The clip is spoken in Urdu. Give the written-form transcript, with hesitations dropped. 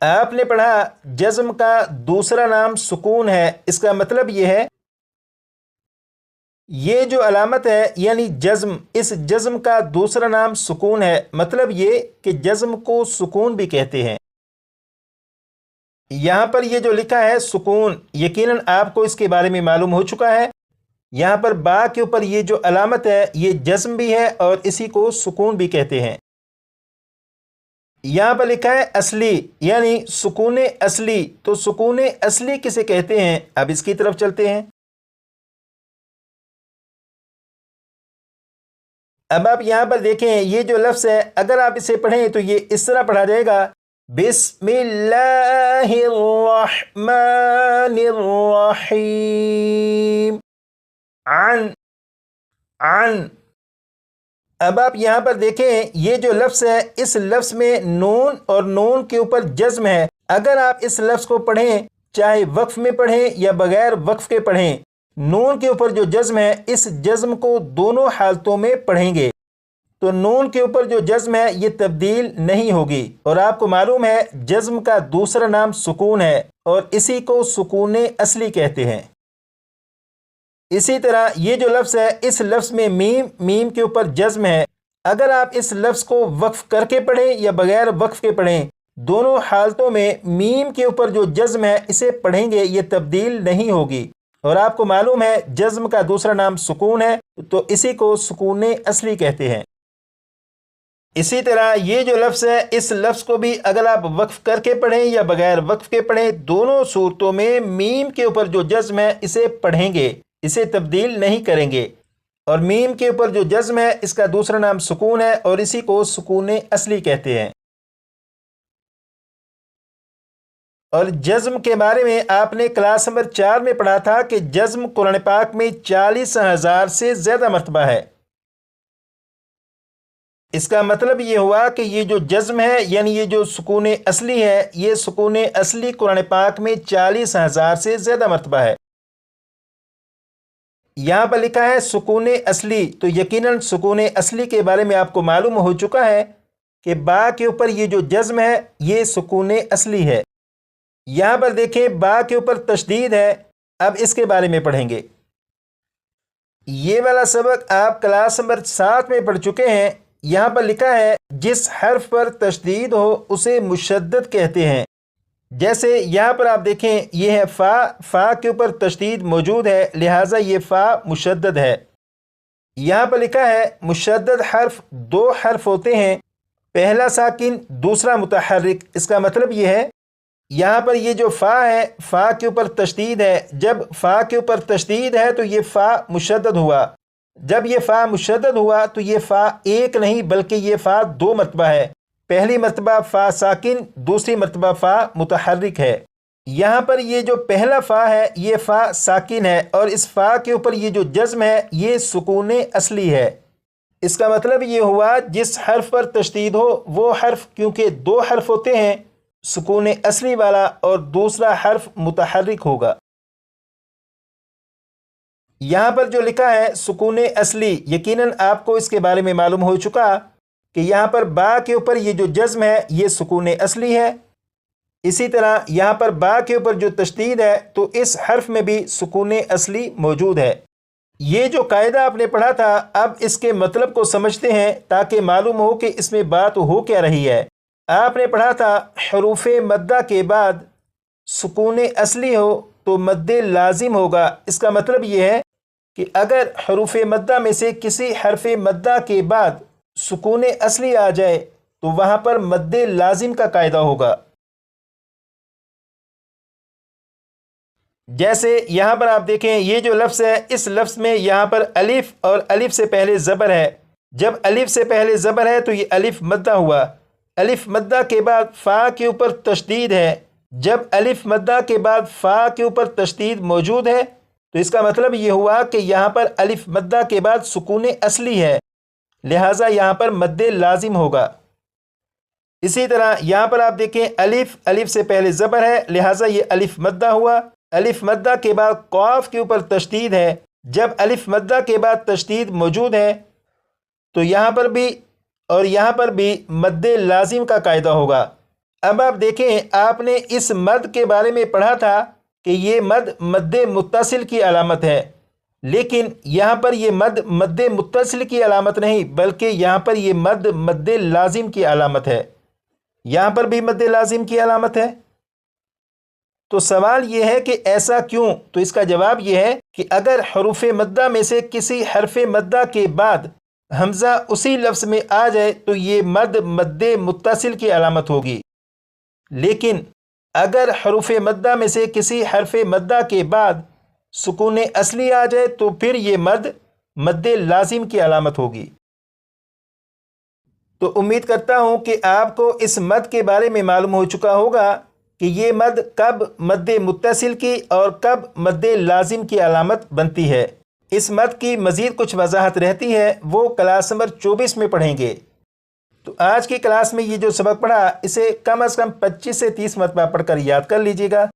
آپ نے پڑھا جزم کا دوسرا نام سکون ہے، اس کا مطلب یہ ہے یہ جو علامت ہے یعنی جزم، اس جزم کا دوسرا نام سکون ہے، مطلب یہ کہ جزم کو سکون بھی کہتے ہیں۔ یہاں پر یہ جو لکھا ہے سکون، یقیناً آپ کو اس کے بارے میں معلوم ہو چکا ہے۔ یہاں پر با کے اوپر یہ جو علامت ہے یہ جزم بھی ہے اور اسی کو سکون بھی کہتے ہیں۔ یہاں پر لکھا ہے اصلی یعنی سکون اصلی، تو سکون اصلی کسے کہتے ہیں؟ اب اس کی طرف چلتے ہیں۔ اب آپ یہاں پر دیکھیں یہ جو لفظ ہے اگر آپ اسے پڑھیں تو یہ اس طرح پڑھا جائے گا، بسم اللہ الرحمن الرحیم، عن۔ اب آپ یہاں پر دیکھیں یہ جو لفظ ہے اس لفظ میں نون اور نون کے اوپر جزم ہے۔ اگر آپ اس لفظ کو پڑھیں چاہے وقف میں پڑھیں یا بغیر وقف کے پڑھیں، نون کے اوپر جو جزم ہے اس جزم کو دونوں حالتوں میں پڑھیں گے تو نون کے اوپر جو جزم ہے یہ تبدیل نہیں ہوگی، اور آپ کو معلوم ہے جزم کا دوسرا نام سکون ہے اور اسی کو سکون اصلی کہتے ہیں۔ اسی طرح یہ جو لفظ ہے اس لفظ میں میم کے اوپر جزم ہے۔ اگر آپ اس لفظ کو وقف کر کے پڑھیں یا بغیر وقف کے پڑھیں، دونوں حالتوں میں میم کے اوپر جو جزم ہے اسے پڑھیں گے، یہ تبدیل نہیں ہوگی، اور آپ کو معلوم ہے جزم کا دوسرا نام سکون ہے تو اسی کو سکون اصلی کہتے ہیں۔ اسی طرح یہ جو لفظ ہے اس لفظ کو بھی اگر آپ وقف کر کے پڑھیں یا بغیر وقف کے پڑھیں، دونوں صورتوں میں میم کے اوپر جو جزم ہے اسے پڑھیں گے، اسے تبدیل نہیں کریں گے، اور میم کے اوپر جو جزم ہے اس کا دوسرا نام سکون ہے اور اسی کو سکون اصلی کہتے ہیں۔ اور جزم کے بارے میں آپ نے کلاس نمبر 4 میں پڑھا تھا کہ جزم قرآن پاک میں 40,000 سے زیادہ مرتبہ ہے۔ اس کا مطلب یہ ہوا کہ یہ جو جزم ہے یعنی یہ جو سکون اصلی ہے، یہ سکون اصلی قرآن پاک میں 40,000 سے زیادہ مرتبہ ہے۔ یہاں پر لکھا ہے سکون اصلی، تو یقیناً سکون اصلی کے بارے میں آپ کو معلوم ہو چکا ہے کہ با کے اوپر یہ جو جزم ہے یہ سکون اصلی ہے۔ یہاں پر دیکھیں با کے اوپر تشدید ہے، اب اس کے بارے میں پڑھیں گے۔ یہ والا سبق آپ کلاس نمبر 7 میں پڑھ چکے ہیں۔ یہاں پر لکھا ہے جس حرف پر تشدید ہو اسے مشدد کہتے ہیں۔ جیسے یہاں پر آپ دیکھیں یہ ہے فا کے اوپر تشدید موجود ہے، لہٰذا یہ فا مشدد ہے۔ یہاں پر لکھا ہے مشدد حرف 2 حرف ہوتے ہیں، پہلا ساکن دوسرا متحرک۔ اس کا مطلب یہ ہے یہاں پر یہ جو فا ہے فا کے اوپر تشدید ہے، جب فا کے اوپر تشدید ہے تو یہ فا مشدد ہوا، جب یہ فا مشدد ہوا تو یہ فا ایک نہیں بلکہ یہ فا 2 مرتبہ ہے، پہلی مرتبہ فا ساکن، دوسری مرتبہ فا متحرک ہے۔ یہاں پر یہ جو پہلا فا ہے یہ فا ساکن ہے اور اس فا کے اوپر یہ جو جزم ہے یہ سکون اصلی ہے۔ اس کا مطلب یہ ہوا جس حرف پر تشدید ہو وہ حرف، کیونکہ 2 حرف ہوتے ہیں، سکون اصلی والا اور دوسرا حرف متحرک ہوگا۔ یہاں پر جو لکھا ہے سکون اصلی، یقیناً آپ کو اس کے بارے میں معلوم ہو چکا کہ یہاں پر با کے اوپر یہ جو جزم ہے یہ سکون اصلی ہے۔ اسی طرح یہاں پر با کے اوپر جو تشدید ہے تو اس حرف میں بھی سکون اصلی موجود ہے۔ یہ جو قاعدہ آپ نے پڑھا تھا اب اس کے مطلب کو سمجھتے ہیں تاکہ معلوم ہو کہ اس میں بات ہو کیا رہی ہے۔ آپ نے پڑھا تھا حروف مدہ کے بعد سکون اصلی ہو تو مد لازم ہوگا۔ اس کا مطلب یہ ہے کہ اگر حروف مدہ میں سے کسی حرف مدہ کے بعد سکون اصلی آ جائے تو وہاں پر مد لازم کا قاعدہ ہوگا۔ جیسے یہاں پر آپ دیکھیں یہ جو لفظ ہے اس لفظ میں یہاں پر الف اور الف سے پہلے زبر ہے، جب الف سے پہلے زبر ہے تو یہ الف مدہ ہوا، الف مدہ کے بعد فا کے اوپر تشدید ہے، جب الف مدہ کے بعد فا کے اوپر تشدید موجود ہے تو اس کا مطلب یہ ہوا کہ یہاں پر الف مدہ کے بعد سکون اصلی ہے، لہٰذا یہاں پر مد لازم ہوگا۔ اسی طرح یہاں پر آپ دیکھیں الف سے پہلے زبر ہے لہٰذا یہ الف مدہ ہوا، الف مدہ کے بعد قاف کے اوپر تشدید ہے، جب الف مدہ کے بعد تشدید موجود ہے تو یہاں پر بھی اور یہاں پر بھی مد لازم کا قاعدہ ہوگا۔ اب آپ دیکھیں، آپ نے اس مد کے بارے میں پڑھا تھا کہ یہ مد مد متصل کی علامت ہے، لیکن یہاں پر یہ مد مد متصل کی علامت نہیں، بلکہ یہاں پر یہ مد مد لازم کی علامت ہے۔ یہاں پر بھی مد لازم کی علامت ہے۔ تو سوال یہ ہے کہ ایسا کیوں؟ تو اس کا جواب یہ ہے کہ اگر حروف مدہ میں سے کسی حرف مدہ کے بعد حمزہ اسی لفظ میں آ جائے تو یہ مد مد متصل کی علامت ہوگی، لیکن اگر حروف مدہ میں سے کسی حرف مدہ کے بعد سکون اصلی آ جائے تو پھر یہ مد مد لازم کی علامت ہوگی۔ تو امید کرتا ہوں کہ آپ کو اس مد کے بارے میں معلوم ہو چکا ہوگا کہ یہ مد کب مد متصل کی اور کب مد لازم کی علامت بنتی ہے۔ اس مد کی مزید کچھ وضاحت رہتی ہے، وہ کلاس نمبر 24 میں پڑھیں گے۔ تو آج کی کلاس میں یہ جو سبق پڑھا، اسے کم از کم 25 سے 30 مرتبہ پڑھ کر یاد کر لیجیے گا۔